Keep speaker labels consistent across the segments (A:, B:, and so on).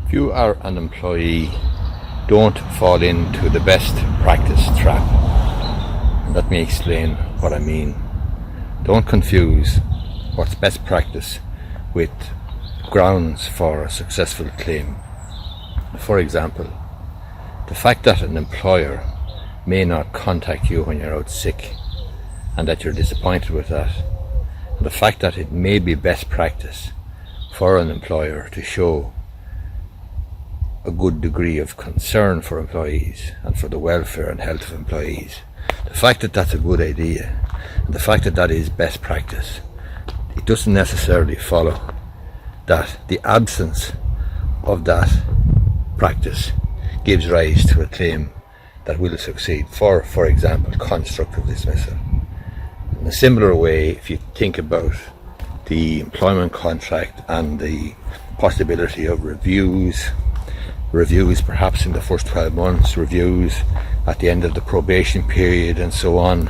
A: If you are an employee, don't fall into the best practice trap. And let me explain what I mean. Don't confuse what's best practice with grounds for a successful claim. For example, the fact that an employer may not contact you when you're out sick and that you're disappointed with that, and the fact that it may be best practice for an employer to show a good degree of concern for employees and for the welfare and health of employees. The fact that that's a good idea and the fact that that is best practice, it doesn't necessarily follow that the absence of that practice gives rise to a claim that will succeed. For example, constructive dismissal. In a similar way, if you think about the employment contract and the possibility of reviews perhaps in the first 12 months, reviews at the end of the probation period and so on.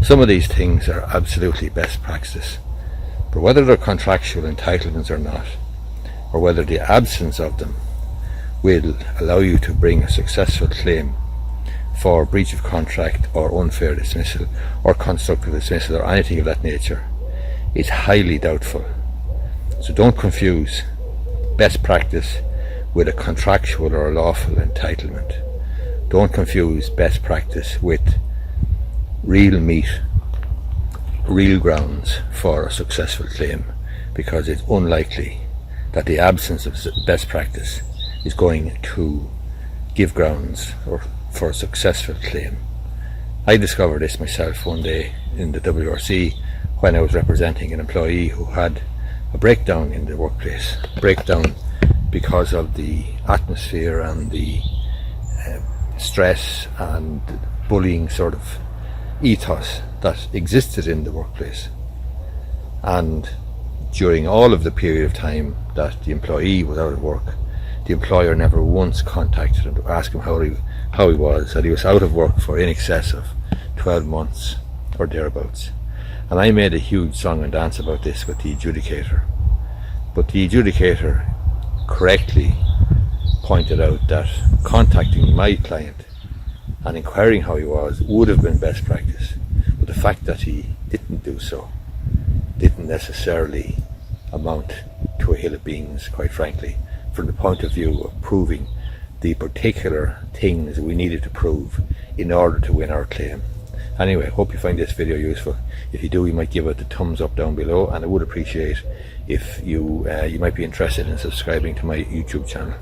A: Some of these things are absolutely best practice. But whether they're contractual entitlements or not, or whether the absence of them will allow you to bring a successful claim for breach of contract or unfair dismissal or constructive dismissal or anything of that nature, is highly doubtful. So don't confuse best practice with a contractual or a lawful entitlement. Don't confuse best practice with real meat, real grounds for a successful claim, because it's unlikely that the absence of best practice is going to give grounds for a successful claim. I discovered this myself one day in the WRC when I was representing an employee who had a breakdown in the workplace. Breakdown because of the atmosphere and the stress and bullying sort of ethos that existed in the workplace. And during all of the period of time that the employee was out of work, the employer never once contacted him to ask him how he was, that he was out of work for in excess of 12 months or thereabouts. And I made a huge song and dance about this with the adjudicator. But the adjudicator correctly pointed out that contacting my client and inquiring how he was would have been best practice. But the fact that he didn't do so didn't necessarily amount to a hill of beans, quite frankly, from the point of view of proving the particular things we needed to prove in order to win our claim. Anyway, hope you find this video useful. If you do, you might give it a thumbs up down below, and I would appreciate if you might be interested in subscribing to my YouTube channel.